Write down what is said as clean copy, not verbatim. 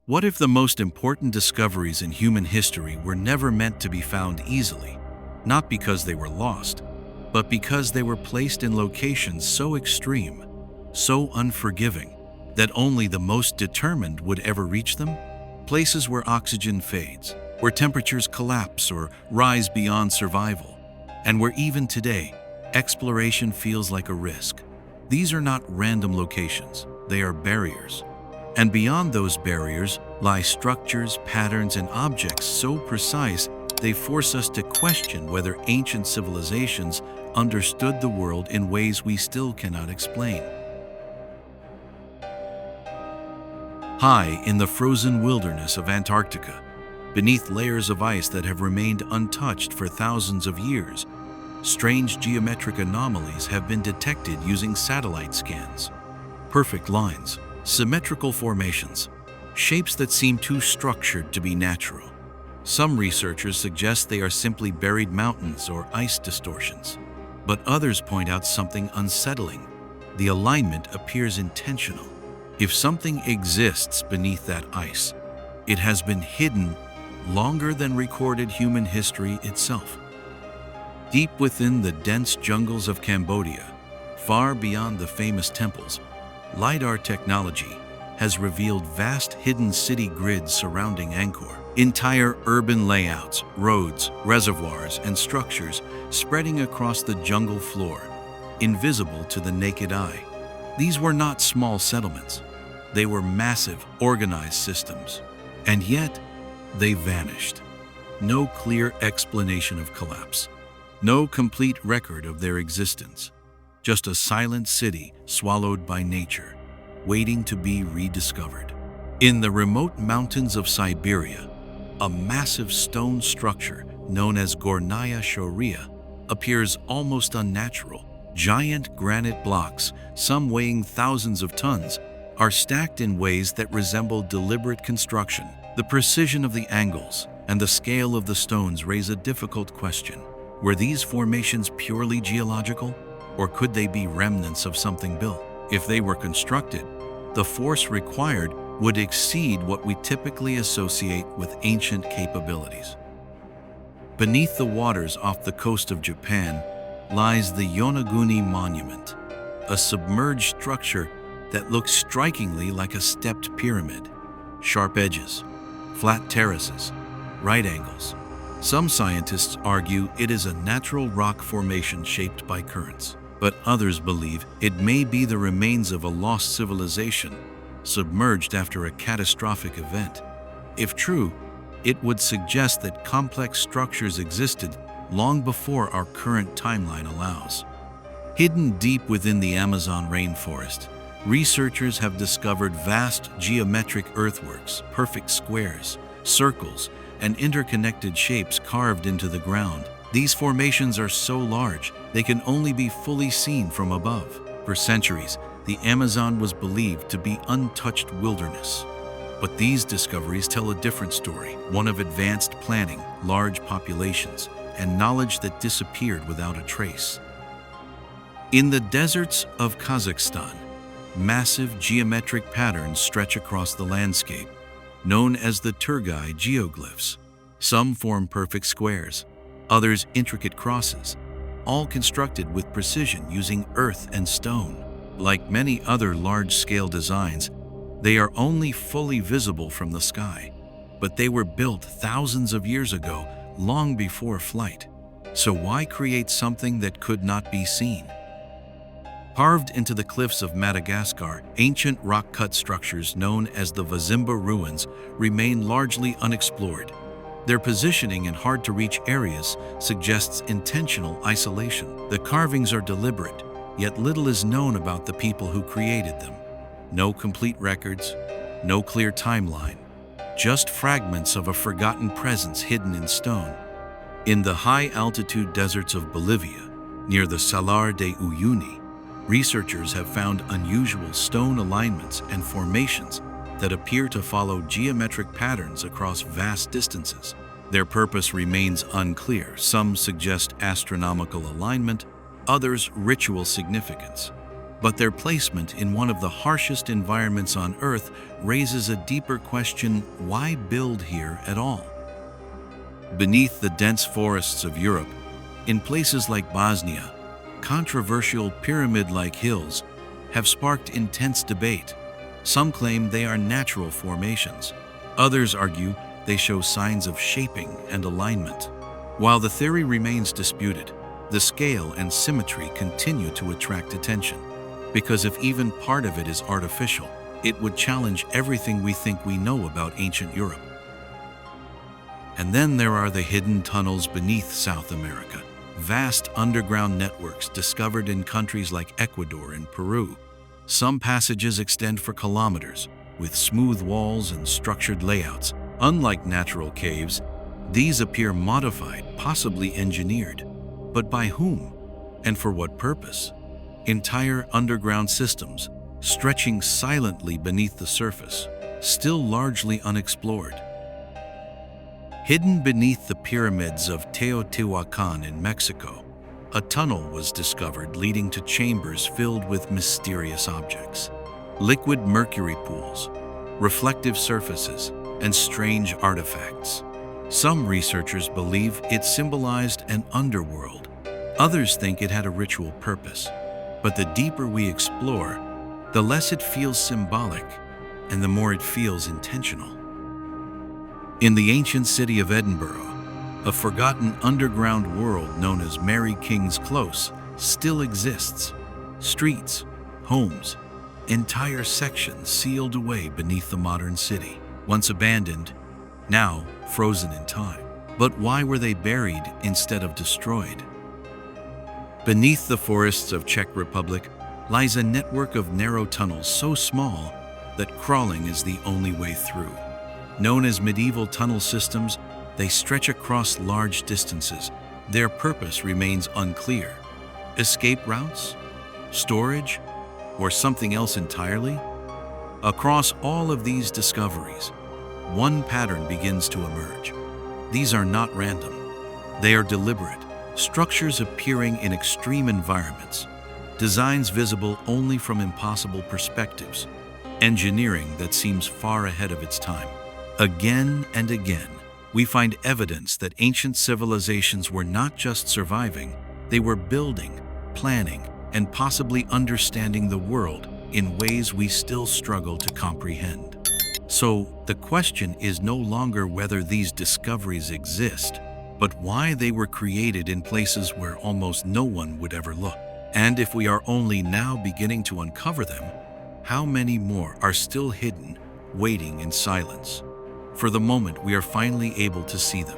What if the most important discoveries in human history were never meant to be found easily, not because they were lost, but because they were placed in locations so extreme, so unforgiving, that only the most determined would ever reach them? Places where oxygen fades, where temperatures collapse or rise beyond survival, and where even today, exploration feels like a risk. These are not random locations, they are barriers. And beyond those barriers lie structures, patterns, and objects so precise they force us to question whether ancient civilizations understood the world in ways we still cannot explain. High in the frozen wilderness of Antarctica, beneath layers of ice that have remained untouched for thousands of years, strange geometric anomalies have been detected using satellite scans. Perfect lines, symmetrical formations, shapes that seem too structured to be natural. Some researchers suggest they are simply buried mountains or ice distortions, but others point out something unsettling. The alignment appears intentional. If something exists beneath that ice, it has been hidden longer than recorded human history itself. Deep within the dense jungles of Cambodia, far beyond the famous temples, Lidar technology has revealed vast hidden city grids surrounding Angkor. Entire urban layouts, roads, reservoirs, and structures spreading across the jungle floor, invisible to the naked eye. These were not small settlements. They were massive, organized systems. And yet, they vanished. No clear explanation of collapse. No complete record of their existence. Just a silent city swallowed by nature, waiting to be rediscovered. In the remote mountains of Siberia, a massive stone structure known as Gornaya Shoria appears almost unnatural. Giant granite blocks, some weighing thousands of tons, are stacked in ways that resemble deliberate construction. The precision of the angles and the scale of the stones raise a difficult question. Were these formations purely geological, or could they be remnants of something built? If they were constructed, the force required would exceed what we typically associate with ancient capabilities. Beneath the waters off the coast of Japan lies the Yonaguni Monument, a submerged structure that looks strikingly like a stepped pyramid. Sharp edges, flat terraces, right angles. Some scientists argue it is a natural rock formation shaped by currents, but others believe it may be the remains of a lost civilization, submerged after a catastrophic event. If true, it would suggest that complex structures existed long before our current timeline allows. Hidden deep within the Amazon rainforest, researchers have discovered vast geometric earthworks, perfect squares, circles, and interconnected shapes carved into the ground. These formations are so large, they can only be fully seen from above. For centuries, the Amazon was believed to be untouched wilderness. But these discoveries tell a different story, one of advanced planning, large populations, and knowledge that disappeared without a trace. In the deserts of Kazakhstan, massive geometric patterns stretch across the landscape, known as the Turgai geoglyphs. Some form perfect squares, others intricate crosses, all constructed with precision using earth and stone. Like many other large-scale designs, they are only fully visible from the sky, but they were built thousands of years ago, long before flight. So why create something that could not be seen? Carved into the cliffs of Madagascar, ancient rock-cut structures known as the Vazimba ruins remain largely unexplored. Their positioning in hard-to-reach areas suggests intentional isolation. The carvings are deliberate, yet little is known about the people who created them. No complete records, no clear timeline, just fragments of a forgotten presence hidden in stone. In the high-altitude deserts of Bolivia, near the Salar de Uyuni, researchers have found unusual stone alignments and formations that appear to follow geometric patterns across vast distances. Their purpose remains unclear. Some suggest astronomical alignment, others ritual significance. But their placement in one of the harshest environments on Earth raises a deeper question: why build here at all? Beneath the dense forests of Europe, in places like Bosnia, controversial pyramid-like hills have sparked intense debate. Some claim they are natural formations. Others argue they show signs of shaping and alignment. While the theory remains disputed, the scale and symmetry continue to attract attention. Because if even part of it is artificial, it would challenge everything we think we know about ancient Europe. And then there are the hidden tunnels beneath South America, vast underground networks discovered in countries like Ecuador and Peru. Some passages extend for kilometers, with smooth walls and structured layouts. Unlike natural caves, these appear modified, possibly engineered. But by whom? And for what purpose? Entire underground systems, stretching silently beneath the surface, still largely unexplored. Hidden beneath the pyramids of Teotihuacan in Mexico, a tunnel was discovered leading to chambers filled with mysterious objects. Liquid mercury pools, reflective surfaces, and strange artifacts. Some researchers believe it symbolized an underworld. Others think it had a ritual purpose. But the deeper we explore, the less it feels symbolic, and the more it feels intentional. In the ancient city of Edinburgh, a forgotten underground world known as Mary King's Close still exists. Streets, homes, entire sections sealed away beneath the modern city, once abandoned, now frozen in time. But why were they buried instead of destroyed? Beneath the forests of Czech Republic lies a network of narrow tunnels so small that crawling is the only way through. Known as medieval tunnel systems, they stretch across large distances. Their purpose remains unclear. Escape routes? Storage? Or something else entirely? Across all of these discoveries, one pattern begins to emerge. These are not random. They are deliberate, structures appearing in extreme environments, designs visible only from impossible perspectives, engineering that seems far ahead of its time. Again and again, we find evidence that ancient civilizations were not just surviving, they were building, planning, and possibly understanding the world in ways we still struggle to comprehend. So, the question is no longer whether these discoveries exist, but why they were created in places where almost no one would ever look. And if we are only now beginning to uncover them, how many more are still hidden, waiting in silence? For the moment we are finally able to see them.